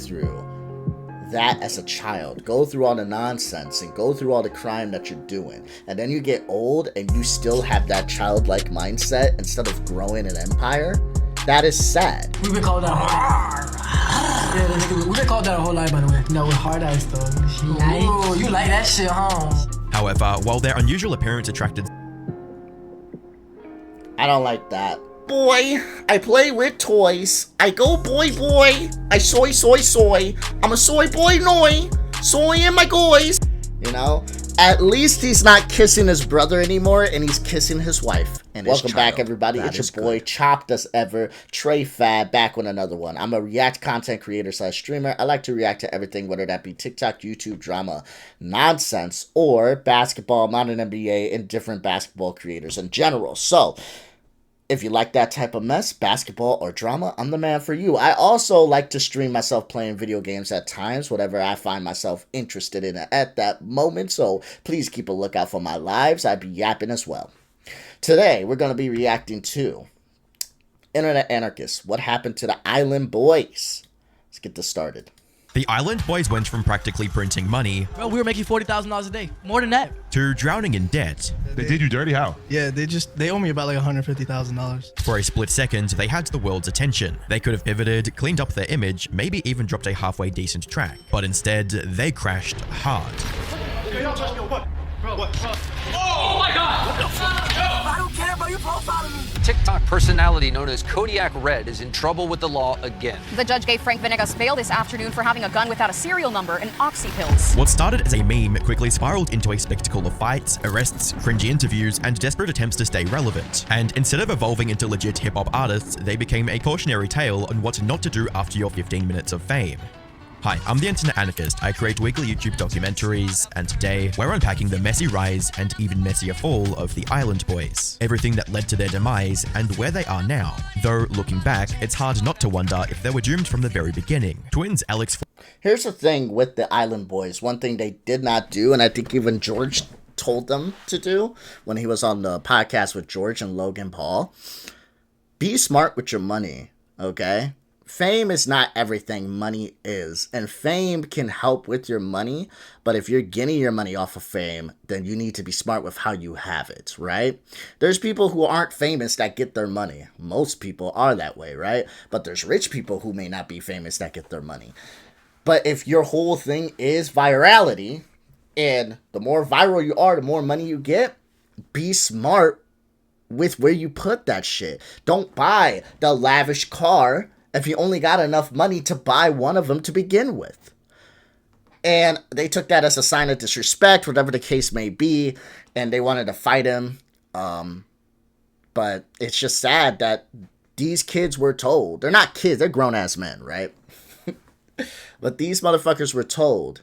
through that as a child, go through all the nonsense and go through all the crime that you're doing, and then you get old and you still have that childlike mindset instead of growing an empire, that is sad. We've been called that we've been called that a whole life, by the way. No, with hard eyes though. Ooh, you like that shit, huh? However, while their unusual appearance attracted... I don't like that. Boy, I play with toys. I go boy. I soy. I'm a soy boy noi. Soy and my goys. You know? At least he's not kissing his brother anymore, and he's kissing his wife. And welcome back, everybody. It's your boy, Chopped as ever, Trey Fab, back with another one. I'm a React content creator / streamer. I like to react to everything, whether that be TikTok, YouTube, drama, nonsense, or basketball, modern NBA, and different basketball creators in general. So, if you like that type of mess, basketball or drama, I'm the man for you. I also like to stream myself playing video games at times, whatever I find myself interested in at that moment. So please keep a lookout for my lives. I'd be yapping as well. Today, we're going to be reacting to Internet Anarchist. What happened to the Island Boys? Let's get this started. The Island Boys went from practically printing money... Bro, we were making $40,000 a day. More than that. ...to drowning in debt. They did you dirty? How? Yeah, they owe me about like $150,000. For a split second, they had the world's attention. They could have pivoted, cleaned up their image, maybe even dropped a halfway decent track. But instead, they crashed hard. Bro. Oh my God! What the fuck? I don't care, bro. You profiled me. TikTok personality known as Kodiak Red is in trouble with the law again. The judge gave Frank Venegas bail this afternoon for having a gun without a serial number and oxy pills. What started as a meme quickly spiraled into a spectacle of fights, arrests, cringy interviews, and desperate attempts to stay relevant. And instead of evolving into legit hip-hop artists, they became a cautionary tale on what not to do after your 15 minutes of fame. Hi, I'm the Internet Anarchist. I create weekly YouTube documentaries, and today we're unpacking the messy rise and even messier fall of the Island Boys. Everything that led to their demise and where they are now. Though, looking back, it's hard not to wonder if they were doomed from the very beginning. Twins Alex... Here's the thing with the Island Boys. One thing they did not do, and I think even George told them to do when he was on the podcast with George and Logan Paul. Be smart with your money, okay? Fame is not everything money is, and fame can help with your money, but if you're getting your money off of fame, then you need to be smart with how you have it, right? There's people who aren't famous that get their money. Most people are that way, right? But there's rich people who may not be famous that get their money. But if your whole thing is virality, and the more viral you are, the more money you get, be smart with where you put that shit. Don't buy the lavish car if you only got enough money to buy one of them to begin with. And they took that as a sign of disrespect, whatever the case may be, and they wanted to fight him. But it's just sad that these kids were told, they're not kids, they're grown-ass men, right? But these motherfuckers were told,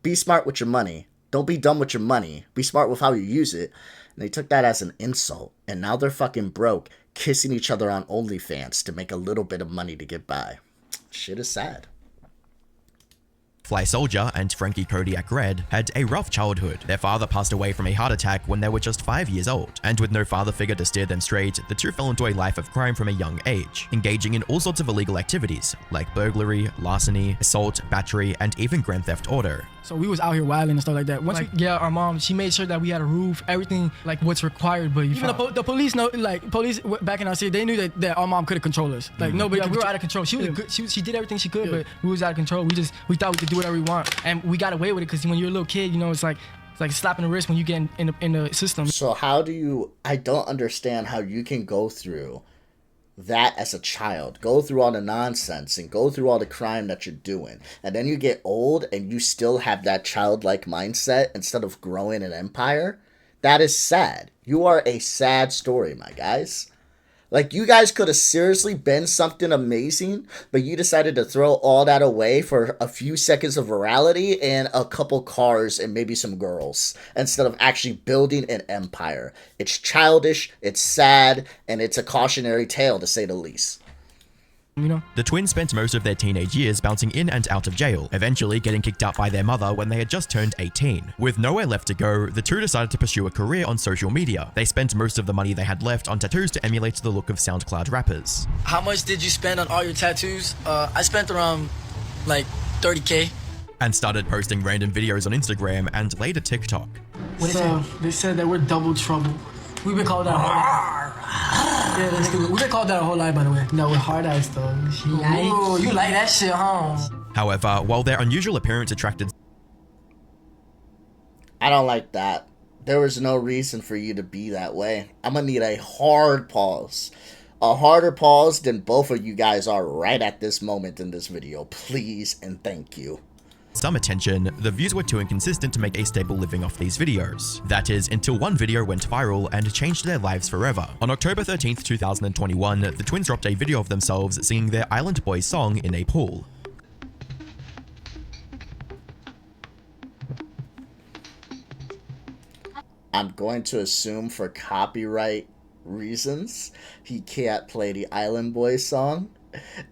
be smart with your money. Don't be dumb with your money. Be smart with how you use it. And they took that as an insult. And now they're fucking broke, kissing each other on OnlyFans to make a little bit of money to get by. Shit is sad. Fly Soldier and Frankie Kodiak Red had a rough childhood. Their father passed away from a heart attack when they were just 5 years old, and with no father figure to steer them straight, the two fell into a life of crime from a young age, engaging in all sorts of illegal activities, like burglary, larceny, assault, battery, and even grand theft auto. So we was out here wilding and stuff like that. Once our mom, she made sure that we had a roof, everything like what's required. But even the police know, like police back in our city, they knew that our mom couldn't control us. Like nobody, we were out of control. She was good. She did everything she could, but we was out of control. We thought we could do whatever we want, and we got away with it because when you're a little kid, you know, it's like slapping the wrist when you get in the system. So how do you? I don't understand how you can go through that as a child, go through all the nonsense and go through all the crime that you're doing, and then you get old and you still have that childlike mindset instead of growing an empire. That is sad. You are a sad story, my guys. Like, you guys could have seriously been something amazing, but you decided to throw all that away for a few seconds of virality and a couple cars and maybe some girls, instead of actually building an empire. It's childish, it's sad, and it's a cautionary tale, to say the least. You know? The twins spent most of their teenage years bouncing in and out of jail, eventually getting kicked out by their mother when they had just turned 18. With nowhere left to go, the two decided to pursue a career on social media. They spent most of the money they had left on tattoos to emulate the look of SoundCloud rappers. How much did you spend on all your tattoos? I spent around like 30K. And started posting random videos on Instagram and later TikTok. So they said that we're double trouble. We've been called that a whole life. Yeah, that's stupid. We've been called that a whole life, by the way. No, with hard eyes though. Ooh, you like that shit, huh? However, while their unusual appearance attracted... I don't like that. There was no reason for you to be that way. I'm gonna need a hard pause. A harder pause than both of you guys are right at this moment in this video. Please and thank you. some attention, the views were too inconsistent to make a stable living off these videos. That is, until one video went viral and changed their lives forever. On October 13th, 2021, the twins dropped a video of themselves singing their Island Boys song in a pool. I'm going to assume for copyright reasons, he can't play the Island Boys song.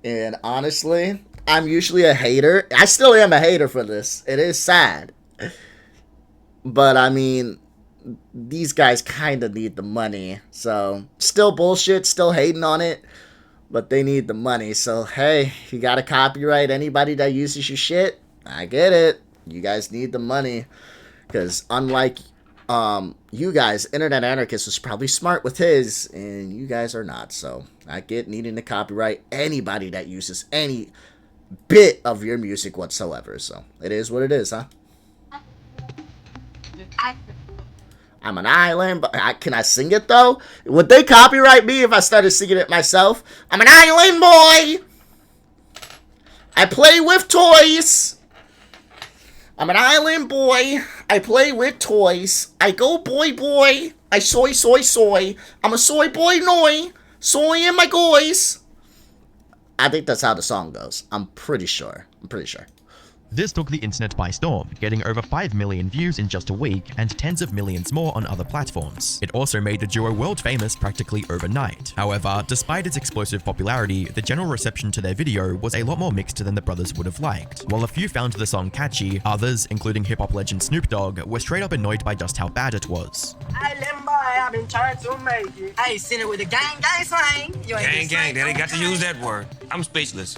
And honestly, I'm usually a hater. I still am a hater for this. It is sad. But I mean, these guys kind of need the money. So, still bullshit, still hating on it. But they need the money. So, hey, you got to copyright anybody that uses your shit. I get it. You guys need the money. Because unlike you guys, Internet Anarchist was probably smart with his, and you guys are not. So I get needing to copyright anybody that uses any bit of your music whatsoever. So it is what it is, huh? I'm an island, but can I sing it though? Would they copyright me if I started singing it myself? I'm an island boy. I play with toys. I'm an island boy. I play with toys. I go boy boy. I soy soy soy. I'm a soy boy noi. Soy in my goys. I think that's how the song goes. I'm pretty sure. This took the internet by storm, getting over 5 million views in just a week and tens of millions more on other platforms. It also made the duo world famous practically overnight. However, despite its explosive popularity, the general reception to their video was a lot more mixed than the brothers would have liked. While a few found the song catchy, others, including hip-hop legend Snoop Dogg, were straight up annoyed by just how bad it was. Island boy, I've been trying to make it. I ain't seen it with a gang slang. Gang, they got to use that word. I'm speechless.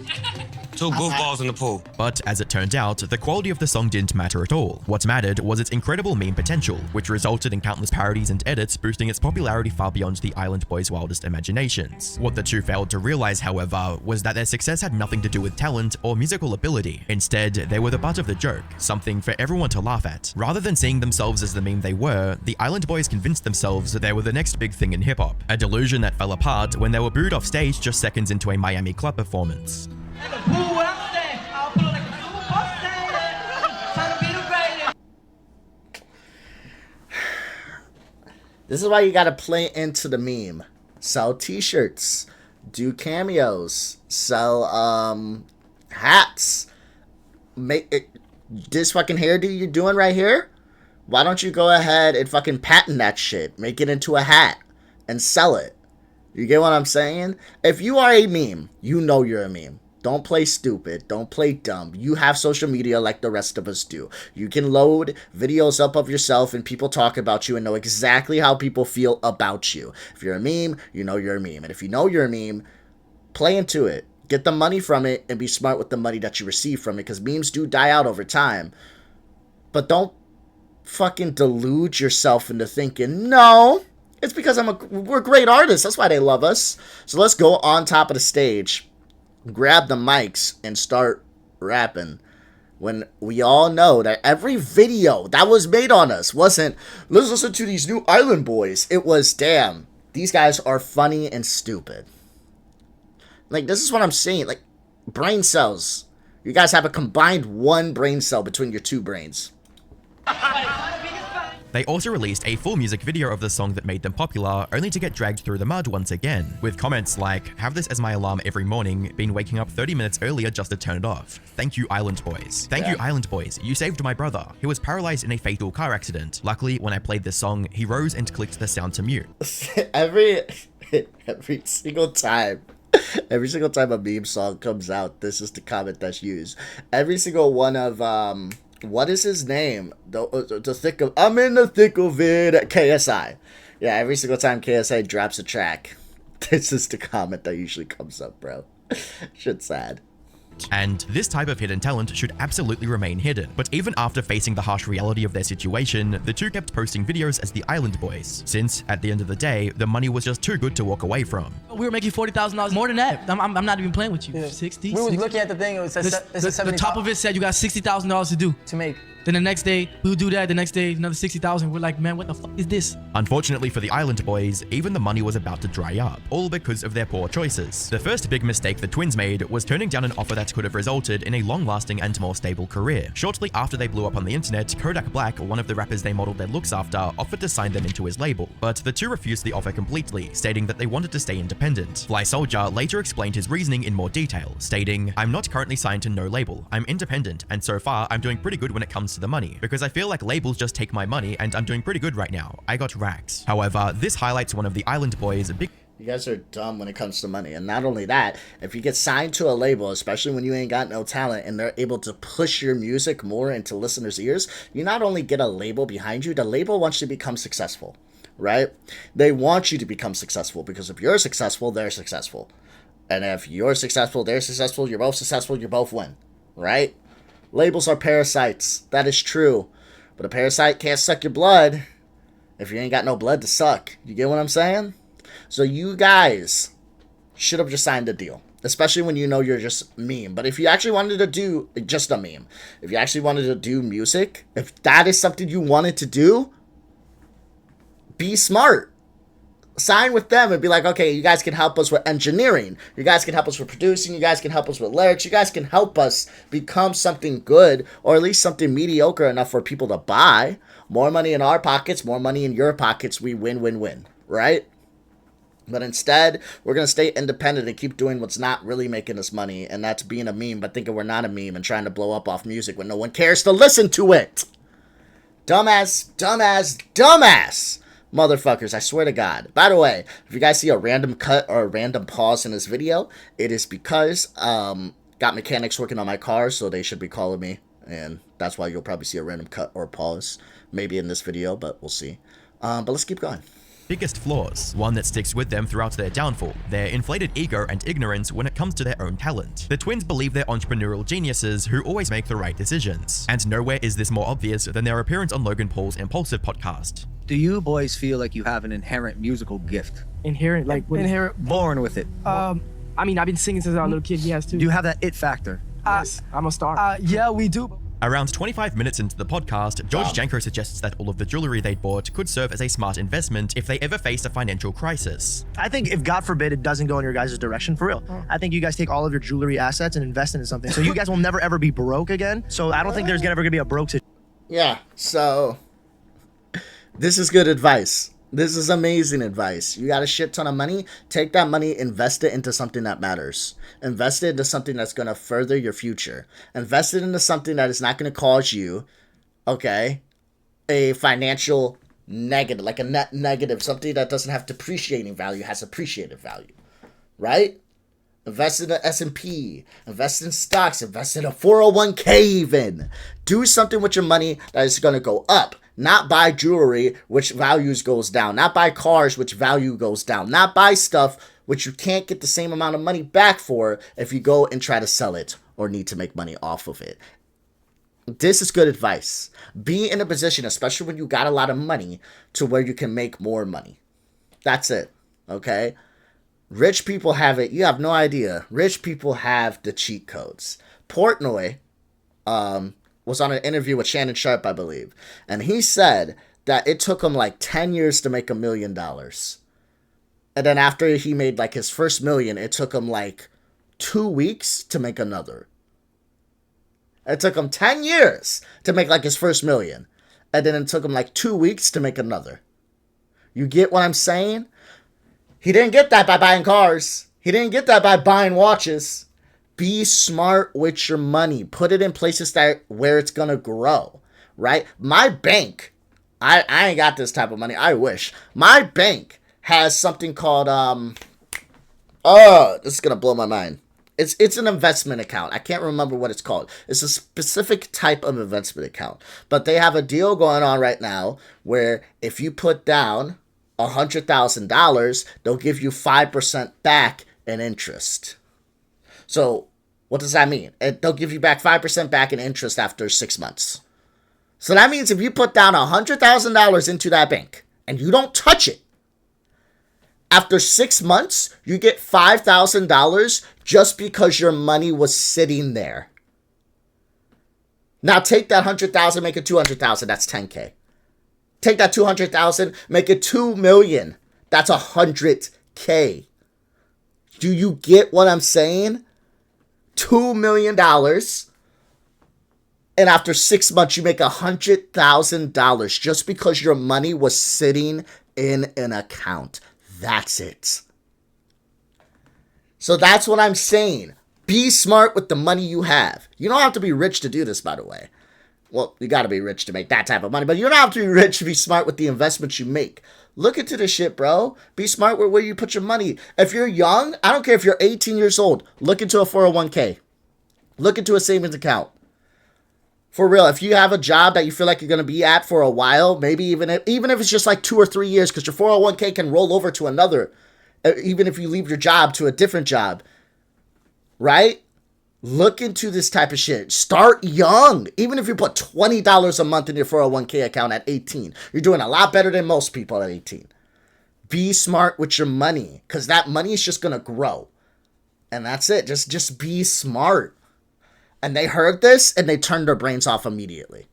Two goofballs in the pool. But as it turned out, the quality of the song didn't matter at all. What mattered was its incredible meme potential, which resulted in countless parodies and edits, boosting its popularity far beyond the Island Boys' wildest imaginations. What the two failed to realize, however, was that their success had nothing to do with talent or musical ability. Instead, they were the butt of the joke, something for everyone to laugh at. Rather than seeing themselves as the meme they were, the Island Boys convinced themselves that they were the next big thing in hip-hop, a delusion that fell apart when they were booed off stage just seconds into a Miami club performance. This is why you gotta play into the meme. Sell t-shirts, do cameos, sell hats. Make it, this fucking hairdo you're doing right here. Why don't you go ahead and fucking patent that shit, make it into a hat, and sell it? You get what I'm saying? If you are a meme, you know you're a meme. Don't play stupid. Don't play dumb. You have social media like the rest of us do. You can load videos up of yourself and people talk about you and know exactly how people feel about you. If you're a meme, you know you're a meme. And if you know you're a meme, play into it. Get the money from it and be smart with the money that you receive from it, because memes do die out over time. But don't fucking delude yourself into thinking, no, it's because we're great artists. That's why they love us. So let's go on top of the stage, grab the mics, and start rapping, when we all know that every video that was made on us wasn't, let's listen to these new Island Boys. It was, damn, these guys are funny and stupid. Like, this is what I'm saying. Like, brain cells. You guys have a combined one brain cell between your two brains. They also released a full music video of the song that made them popular, only to get dragged through the mud once again, with comments like, have this as my alarm every morning, been waking up 30 minutes earlier just to turn it off. Thank you, Island Boys. Thank you, Island Boys. You saved my brother. He was paralyzed in a fatal car accident. Luckily, when I played this song, he rose and clicked the sound to mute. every single time a meme song comes out, this is the comment that's used. Every single one of, what is his name? The thick of, I'm in the thick of it at KSI. Yeah, every single time KSI drops a track, this is the comment that usually comes up, bro. Shit's sad. talent. And this type of hidden talent should absolutely remain hidden. But even after facing the harsh reality of their situation, the two kept posting videos as the Island Boys, since at the end of the day, the money was just too good to walk away from. We were making $40,000 more than that. I'm not even playing with you. 60. We were looking at the thing. It said The top of it said you got $60,000 to do. to make. Then the next day, we'll do that. The next day, another 60,000. We're like, man, what the fuck is this? Unfortunately for the Island Boys, even the money was about to dry up, all because of their poor choices. The first big mistake the twins made was turning down an offer that could have resulted in a long-lasting and more stable career. Shortly after they blew up on the internet, Kodak Black, one of the rappers they modeled their looks after, offered to sign them into his label, but the two refused the offer completely, stating that they wanted to stay independent. Fly Soldier later explained his reasoning in more detail, stating, "I'm not currently signed to no label. I'm independent, and so far, I'm doing pretty good when it comes to the money, because I feel like labels just take my money, and I'm doing pretty good right now. I got racks." However, this highlights one of the Island Boys' big... You guys are dumb when it comes to money. And not only that, if you get signed to a label, especially when you ain't got no talent and they're able to push your music more into listeners' ears, you not only get a label behind you, the label wants you to become successful, right? They want you to become successful because if you're successful, they're successful. And if you're successful, they're successful, you're both successful, you both win, right? Labels are parasites. That is true. But a parasite can't suck your blood if you ain't got no blood to suck. You get what I'm saying? So you guys should have just signed a deal. Especially when you know you're just meme. But if you actually wanted to do just a meme, if you actually wanted to do music, if that is something you wanted to do, be smart. Sign with them and be like, okay, you guys can help us with engineering. You guys can help us with producing. You guys can help us with lyrics. You guys can help us become something good, or at least something mediocre enough for people to buy. More money in our pockets, more money in your pockets. We win, win, win, right? But instead, we're going to stay independent and keep doing what's not really making us money, and that's being a meme, but thinking we're not a meme and trying to blow up off music when no one cares to listen to it. Dumbass, dumbass, dumbass. Motherfuckers, I swear to God. By the way, if you guys see a random cut or a random pause in this video, it is because got mechanics working on my car, so they should be calling me, and that's why you'll probably see a random cut or pause, maybe in this video, but we'll see. But let's keep going. Biggest flaws, one that sticks with them throughout their downfall, their inflated ego and ignorance when it comes to their own talent. The twins believe they're entrepreneurial geniuses who always make the right decisions, and nowhere is this more obvious than their appearance on Logan Paul's Impulsive podcast. Do you boys feel like you have an inherent musical gift? Inherent, like inherent. Born with it? I mean, I've been singing since I was a little kid. He has too. Do you have that it factor? Yes, I'm a star. Yeah, we do. Around 25 minutes into the podcast, George Janko suggests that all of the jewelry they'd bought could serve as a smart investment if they ever faced a financial crisis. I think if God forbid it doesn't go in your guys' direction, for real, I think you guys take all of your jewelry assets and invest into something. So you guys will never ever be broke again. So I don't think there's ever gonna be a broke situation. Yeah, so this is good advice. This is amazing advice. You got a shit ton of money. Take that money, invest it into something that matters. Invest it into something that's going to further your future. Invest it into something that is not going to cause you, okay, a financial negative, like a net negative, something that doesn't have depreciating value, has appreciative value, right? Invest in the S&P, invest in stocks, invest in a 401k even. Do something with your money that is going to go up. Not buy jewelry, which values goes down. Not buy cars, which value goes down. Not buy stuff which you can't get the same amount of money back for if you go and try to sell it or need to make money off of it. This is good advice. Be in a position, especially when you got a lot of money, to where you can make more money. That's it, okay? Rich people have it. You have no idea. Rich people have the cheat codes. Portnoy, was on an interview with Shannon Sharp, I believe. And he said that it took him like 10 years to make $1 million. And then after he made like his first million, it took him like 2 weeks to make another. It took him 10 years to make like his first million. And then it took him like 2 weeks to make another. You get what I'm saying? He didn't get that by buying cars. He didn't get that by buying watches. Be smart with your money. Put it in places that where it's going to grow, right? My bank, I ain't got this type of money. I wish. My bank has something called, this is going to blow my mind. It's an investment account. I can't remember what it's called. It's a specific type of investment account. But they have a deal going on right now where if you put down $100,000, they'll give you 5% back in interest. So What does that mean? They'll give you back 5% back in interest after 6 months. So that means if you put down $100,000 into that bank and you don't touch it, after 6 months, you get $5,000 just because your money was sitting there. Now take that $100,000, make it $200,000. That's $10K. Take that $200,000, make it $2 million. That's $100K. Do you get what I'm saying? $2 million. And after 6 months, you make $100,000 just because your money was sitting in an account. That's it. So that's what I'm saying. Be smart with the money you have. You don't have to be rich to do this, by the way. Well, you got to be rich to make that type of money, but you don't have to be rich to be smart with the investments you make. Look into this shit, bro. Be smart with where you put your money. If you're young, I don't care if you're 18 years old, look into a 401k. Look into a savings account. For real, if you have a job that you feel like you're going to be at for a while, maybe even if it's just like 2 or 3 years, because your 401k can roll over to another, even if you leave your job to a different job, right? Look into this type of shit. Start young. Even if you put $20 a month in your 401k account at 18, you're doing a lot better than most people at 18. Be smart with your money, because that money is just going to grow. And that's it. Just be smart. And they heard this, and they turned their brains off immediately.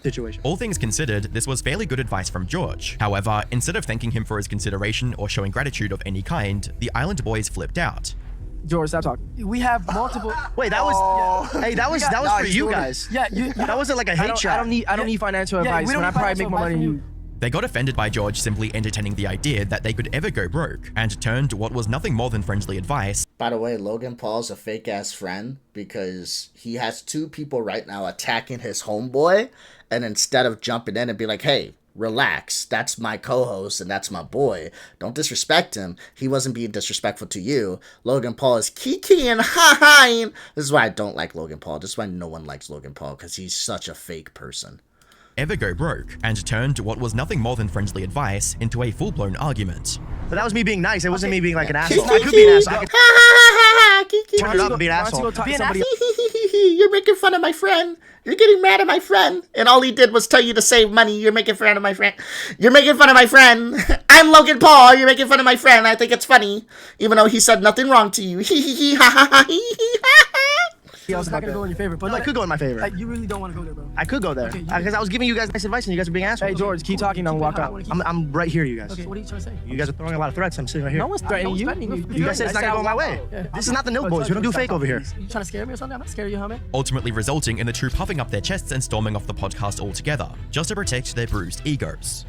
Situation. All things considered, this was fairly good advice from George. However, instead of thanking him for his consideration or showing gratitude of any kind, the Island Boys flipped out. George, stop talking. We have multiple. Wait, that was. Hey, that was for you guys. Yeah, that wasn't like a hate chat. I don't need financial advice. When I probably make more money than you. They got offended by George simply entertaining the idea that they could ever go broke, and turned what was nothing more than friendly advice. By the way, Logan Paul's a fake-ass friend because he has 2 people right now attacking his homeboy, and instead of jumping in and be like, hey, relax, that's my co-host and that's my boy, don't disrespect him, he wasn't being disrespectful to you, Logan Paul is kikiing, ha-haing. This is why I don't like Logan Paul. This is why no one likes Logan Paul, because he's such a fake person. Ever go broke, and turned what was nothing more than friendly advice into a full-blown argument. But that was me being nice. It wasn't me being like an asshole. I could be an asshole. Turn it up and be an asshole. You're making fun of my friend. You're getting mad at my friend. And all he did was tell you to save money. You're making fun of my friend. You're making fun of my friend. I'm Logan Paul. You're making fun of my friend. I think it's funny. Even though he said nothing wrong to you. Yeah, I was not gonna go in your favor, but no, I could go in my favor. Like, you really don't want to go there, bro. I could go there because I was giving you guys nice advice and you guys are being assholes. Hey, George, keep talking. I'll walk out. I'm right here, you guys. Okay, what are you trying to say? You guys are throwing a lot of threats. I'm sitting right here. No one's threatening you. You guys said it's not gonna go my way. This is not the Milk Boys. We don't do fake over here. You trying to scare me or something? I'm not scared of you, homie. Ultimately resulting in the 2 puffing up their chests and storming off the podcast altogether, just to protect their bruised egos.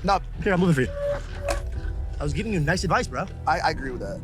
No, here, I'm moving for you. I was giving you nice advice, bro. I agree with that.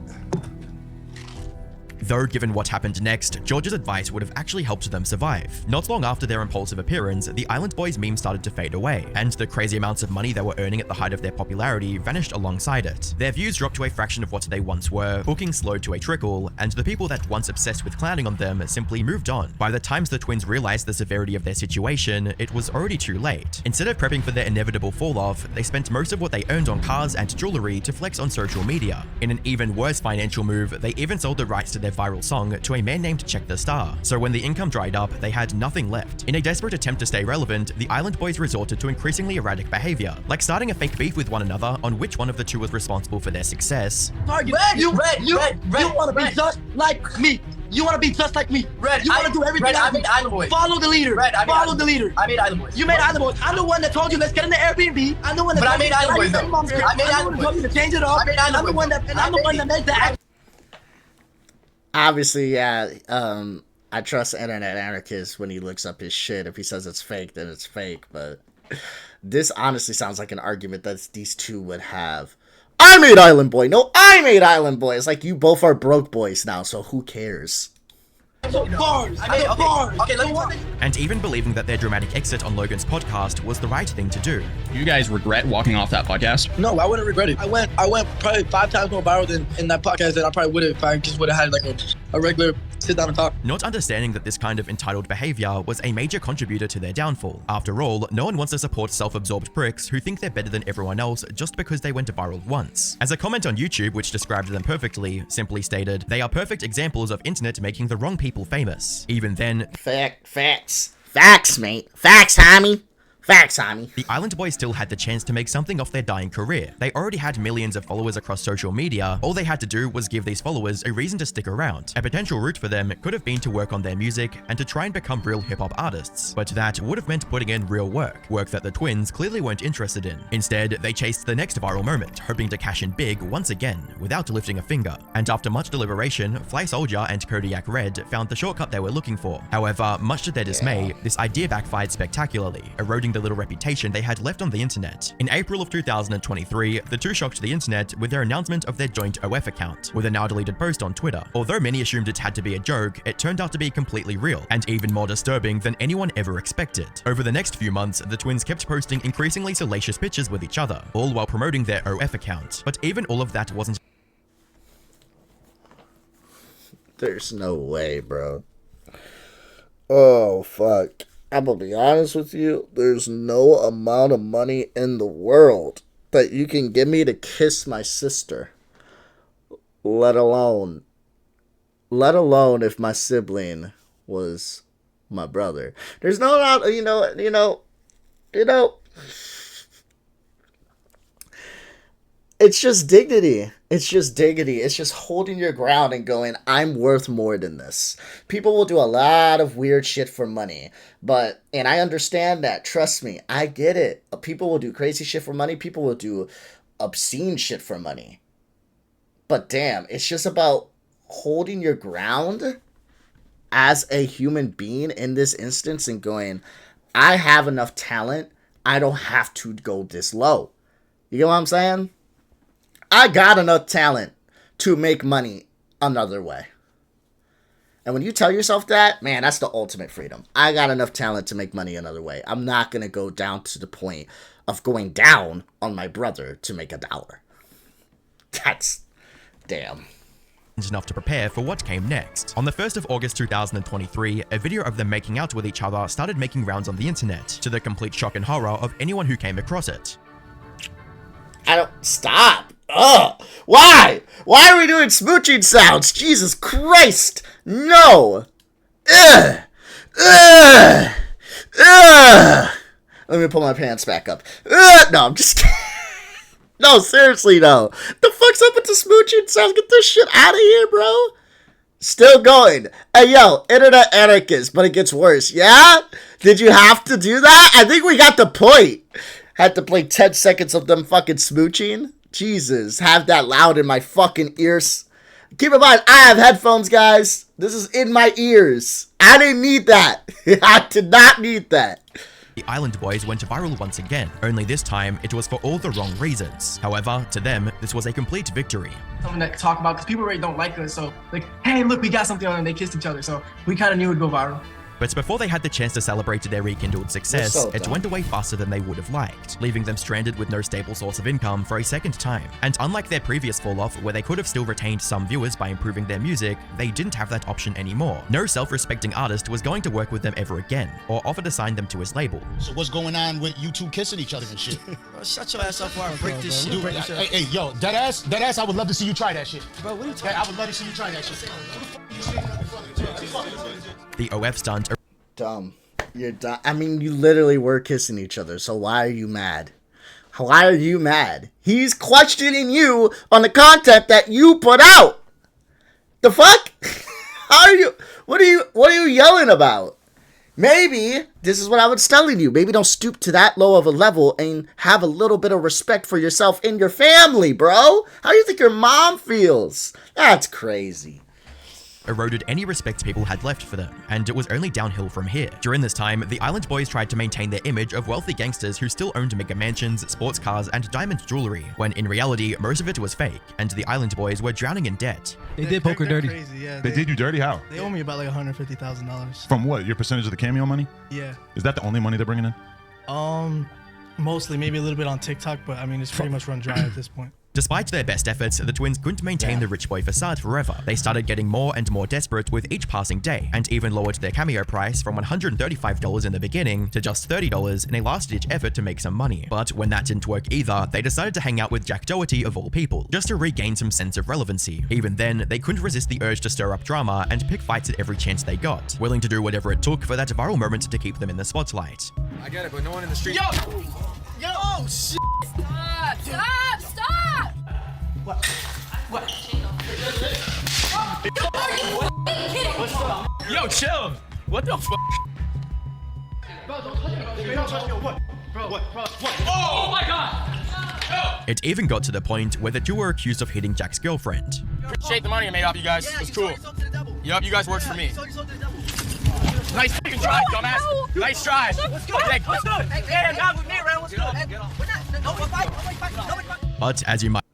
Though given what happened next, George's advice would have actually helped them survive. Not long after their impulsive appearance, the Island Boys meme started to fade away, and the crazy amounts of money they were earning at the height of their popularity vanished alongside it. Their views dropped to a fraction of what they once were, bookings slowed to a trickle, and the people that once obsessed with clowning on them simply moved on. By the time the twins realized the severity of their situation, it was already too late. Instead of prepping for their inevitable fall-off, they spent most of what they earned on cars and jewelry to flex on social media. In an even worse financial move, they even sold the rights to their viral song to a man named Check the Star. So when the income dried up, they had nothing left. In a desperate attempt to stay relevant, the Island Boys resorted to increasingly erratic behavior, like starting a fake beef with one another on which one of the 2 was responsible for their success. You want to be just like me. You want to be just like me. Red, you want to do everything. I made Island Boys. Follow the leader. Follow the leader. I made Island Boys. You made Island Boys. I'm the one that told you let's get in the Airbnb. I'm the one that. But I made Island Boys. I made Island Boys. I'm the one that told you to change it up. I'm the one that made that. Obviously, yeah, I trust Internet Anarchist when he looks up his shit. If he says it's fake, then it's fake. But this honestly sounds like an argument that these 2 would have. I made Island Boy. No, I made Island Boy. It's like you both are broke boys now, so who cares? Bars. Okay, let me talk. And even believing that their dramatic exit on Logan's podcast was the right thing to do. You guys regret walking off that podcast? No, I wouldn't regret it. I went probably 5 times more viral than in that podcast than I probably would have if I just would have had like a regular Sit down and talk. Not understanding that this kind of entitled behavior was a major contributor to their downfall. After all, no one wants to support self-absorbed pricks who think they're better than everyone else just because they went viral once. As a comment on YouTube which described them perfectly, simply stated, "They are perfect examples of internet making the wrong people famous." Even then, Facts, mate. Facts, homie. Facts, homie. The Island Boys still had the chance to make something off their dying career. They already had millions of followers across social media. All they had to do was give these followers a reason to stick around. A potential route for them could have been to work on their music and to try and become real hip-hop artists. But that would have meant putting in real work that the twins clearly weren't interested in. Instead, they chased the next viral moment, hoping to cash in big once again, without lifting a finger. And after much deliberation, Fly Soldier and Kodiak Red found the shortcut they were looking for. However, much to their dismay, this idea backfired spectacularly, eroding the little reputation they had left on the internet. In April of 2023, the two shocked the internet with their announcement of their joint OF account, with a now deleted post on Twitter. Although many assumed it had to be a joke, it turned out to be completely real, and even more disturbing than anyone ever expected. Over the next few months, the twins kept posting increasingly salacious pictures with each other, all while promoting their OF account. But even all of that wasn't. There's no way, bro. Oh, fuck. I'm gonna be honest with you, there's no amount of money in the world that you can give me to kiss my sister. Let alone if my sibling was my brother. There's no doubt, you know. It's just dignity. It's just dignity. It's just holding your ground and going, I'm worth more than this. People will do a lot of weird shit for money. And I understand that. Trust me. I get it. People will do crazy shit for money. People will do obscene shit for money. But damn, it's just about holding your ground as a human being in this instance and going, I have enough talent. I don't have to go this low. You get what I'm saying? I got enough talent to make money another way. And when you tell yourself that, man, that's the ultimate freedom. I got enough talent to make money another way. I'm not going to go down to the point of going down on my brother to make $1. That's damn. Enough to prepare for what came next. On the 1st of August 2023, a video of them making out with each other started making rounds on the internet, to the complete shock and horror of anyone who came across it. I don't... Stop! Ugh! Why? Why are we doing smooching sounds? Jesus Christ! No! Ugh! Ugh! Ugh! Let me pull my pants back up. Ugh! No, I'm just kidding. No, seriously, though. The fuck's up with the smooching sounds? Get this shit out of here, bro. Still going. Hey, yo, Internet Anarchist, but it gets worse. Yeah? Did you have to do that? I think we got the point. Had to play 10 seconds of them fucking smooching. Jesus, have that loud in my fucking ears. Keep in mind, I have headphones, guys. This is in my ears. I didn't need that. I did not need that. The Island Boys went viral once again, only this time it was for all the wrong reasons. However, to them, this was a complete victory. Something to talk about because people really don't like us. So, like, hey, look, we got something on, and they kissed each other. So we kind of knew it would go viral. But before they had the chance to celebrate their rekindled success, it went away faster than they would have liked, leaving them stranded with no stable source of income for a second time. And unlike their previous fall-off, where they could have still retained some viewers by improving their music, they didn't have that option anymore. No self-respecting artist was going to work with them ever again, or offer to sign them to his label. So what's going on with you two kissing each other and shit? Bro, shut your ass up before I break this shit. Dude, hey, yo, that ass, I would love to see you try that shit. Bro, what are you talking about? I would love to see you try that shit. The OF stunt. Dumb. You're dumb. I mean, you literally were kissing each other, so why are you mad? Why are you mad? He's questioning you on the content that you put out. The fuck? How are you? What are you yelling about? Maybe this is what I was telling you. Maybe don't stoop to that low of a level and have a little bit of respect for yourself and your family, bro. How do you think your mom feels? That's crazy. Eroded any respect people had left for them, and it was only downhill from here. During this time, the Island Boys tried to maintain their image of wealthy gangsters who still owned mega mansions, sports cars, and diamond jewelry, when in reality, most of it was fake, and the Island Boys were drowning in debt. They did poker dirty. Crazy, yeah, they did you dirty? How? They owe me about like $150,000. From what? Your percentage of the cameo money? Yeah. Is that the only money they're bringing in? Mostly, maybe a little bit on TikTok, but I mean, it's pretty much run dry at this point. Despite their best efforts, the twins couldn't maintain the rich boy facade forever. They started getting more and more desperate with each passing day, and even lowered their cameo price from $135 in the beginning to just $30 in a last-ditch effort to make some money. But when that didn't work either, they decided to hang out with Jack Doherty of all people, just to regain some sense of relevancy. Even then, they couldn't resist the urge to stir up drama and pick fights at every chance they got, willing to do whatever it took for that viral moment to keep them in the spotlight. I get it, but no one in the street. Yo, oh shit! Stop! What? Yo, chill. What the fuck? Bro, don't touch me. Don't touch me. What? Bro. Oh my god! It even got to the point where the two were accused of hitting Jack's girlfriend. Appreciate the money I made off you guys. It was cool. Yup, you guys worked for me. Nice fucking try, dumbass. Nice try. What's good? What's good? Hey, not with me, man. What's good? Nobody fight. But as you might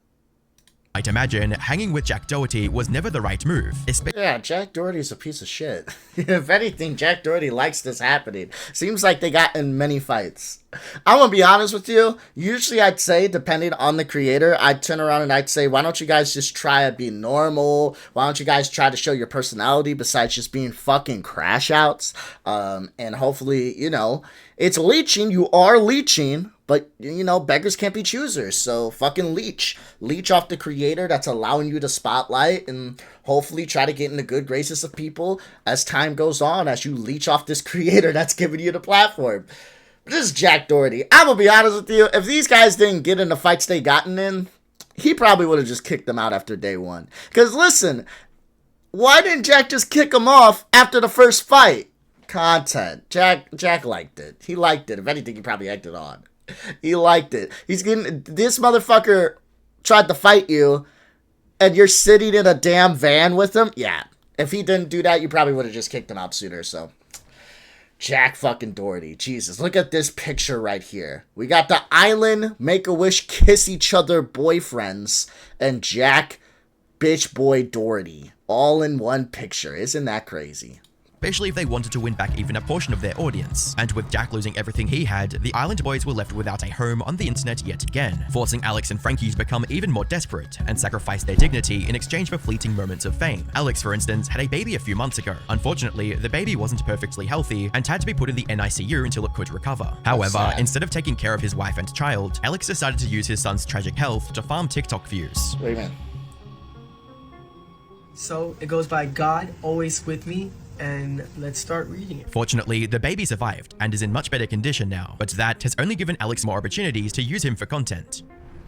imagine, hanging with Jack Doherty was never the right move. Yeah, Jack Doherty's a piece of shit. If anything, Jack Doherty likes this happening. Seems like they got in many fights. I'm gonna be honest with you. Usually I'd say, depending on the creator, I'd turn around and I'd say, why don't you guys just try to be normal? Why don't you guys try to show your personality besides just being fucking crash outs? And hopefully, you know, it's leeching. You are leeching. But, you know, beggars can't be choosers, so fucking leech. Leech off the creator that's allowing you to spotlight and hopefully try to get in the good graces of people as time goes on, as you leech off this creator that's giving you the platform. But this is Jack Doherty. I'm gonna be honest with you, if these guys didn't get in the fights they gotten in, he probably would have just kicked them out after day one. Because listen, why didn't Jack just kick him off after the first fight? Content. Jack liked it. He liked it. If anything, he probably acted on. He liked it. He's getting, this motherfucker tried to fight you and you're sitting in a damn van with him. Yeah. If he didn't do that, you probably would have just kicked him out sooner. So Jack fucking Doherty. Jesus. Look at this picture right here. We got the island Make-A-Wish kiss each other boyfriends and Jack bitch boy Doherty all in one picture. Isn't that crazy? Especially if they wanted to win back even a portion of their audience. And with Jack losing everything he had, the Island Boys were left without a home on the internet yet again, forcing Alex and Frankie to become even more desperate and sacrifice their dignity in exchange for fleeting moments of fame. Alex, for instance, had a baby a few months ago. Unfortunately, the baby wasn't perfectly healthy and had to be put in the NICU until it could recover. However, instead of taking care of his wife and child, Alex decided to use his son's tragic health to farm TikTok views. Wait a minute. So it goes by God always with me. And let's start reading it. Fortunately, the baby survived and is in much better condition now, but that has only given Alex more opportunities to use him for content.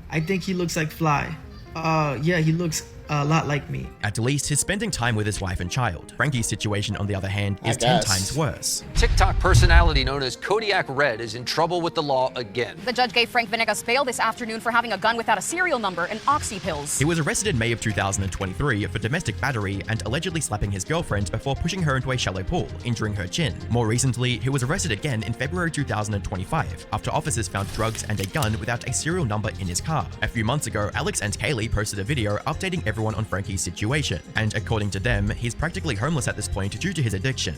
I think he looks like Fly. Yeah, he looks a lot like me. At least he's spending time with his wife and child. Frankie's situation, on the other hand, is 10 times worse. TikTok personality known as Kodiak Red is in trouble with the law again. The judge gave Frank Venegas bail this afternoon for having a gun without a serial number and oxy pills. He was arrested in May of 2023 for domestic battery and allegedly slapping his girlfriend before pushing her into a shallow pool, injuring her chin. More recently, he was arrested again in February 2025 after officers found drugs and a gun without a serial number in his car. A few months ago, Alex and Kaylee posted a video updating everyone on Frankie's situation, and according to them, he's practically homeless at this point due to his addiction.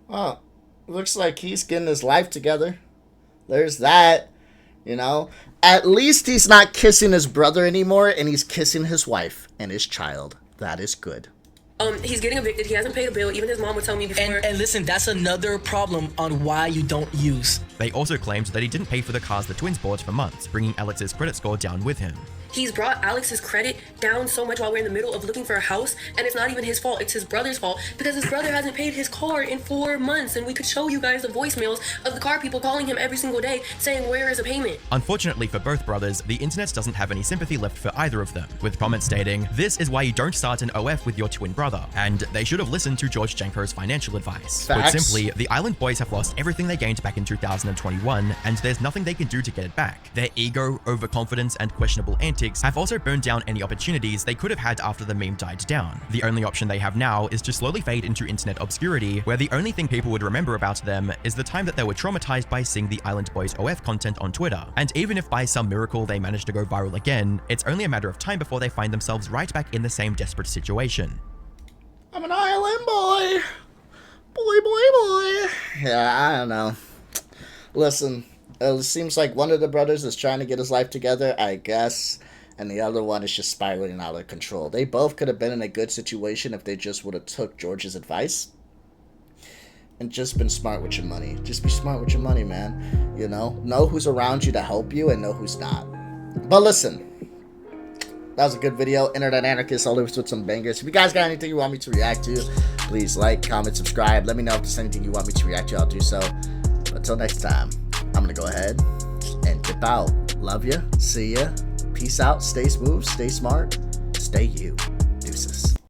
Well, looks like he's getting his life together. There's that, you know. At least he's not kissing his brother anymore, and he's kissing his wife and his child. That is good. He's getting evicted. He hasn't paid a bill. Even his mom would tell me before. And listen, that's another problem on why you don't use. They also claimed that he didn't pay for the cars the twins bought for months, bringing Alex's credit score down with him. He's brought Alex's credit down so much while we're in the middle of looking for a house, and it's not even his fault, it's his brother's fault, because his brother hasn't paid his car in 4 months, and we could show you guys the voicemails of the car people calling him every single day saying, where is a payment? Unfortunately for both brothers, the internet doesn't have any sympathy left for either of them, with comments stating, "This is why you don't start an OF with your twin brother," and they should have listened to George Janko's financial advice. Facts. Put simply, the Island Boys have lost everything they gained back in 2021, and there's nothing they can do to get it back. Their ego, overconfidence, and questionable antics have also burned down any opportunities they could have had after the meme died down. The only option they have now is to slowly fade into internet obscurity, where the only thing people would remember about them is the time that they were traumatized by seeing the Island Boys OF content on Twitter. And even if by some miracle they manage to go viral again, it's only a matter of time before they find themselves right back in the same desperate situation. I'm an island boy. Boy. Yeah, I don't know. Listen, it seems like one of the brothers is trying to get his life together, I guess. and the other one is just spiraling out of control. They both could have been in a good situation if they just would have took George's advice and just been smart with your money. Just be smart with your money, man. You know who's around you to help you and know who's not. But listen, that was a good video. Internet Anarchist, always with some bangers. If you guys got anything you want me to react to, please like, comment, subscribe. Let me know if there's anything you want me to react to. I'll do so. But until next time, I'm going to go ahead and dip out. Love ya. See ya. Peace out. Stay smooth. Stay smart. Stay you. Deuces.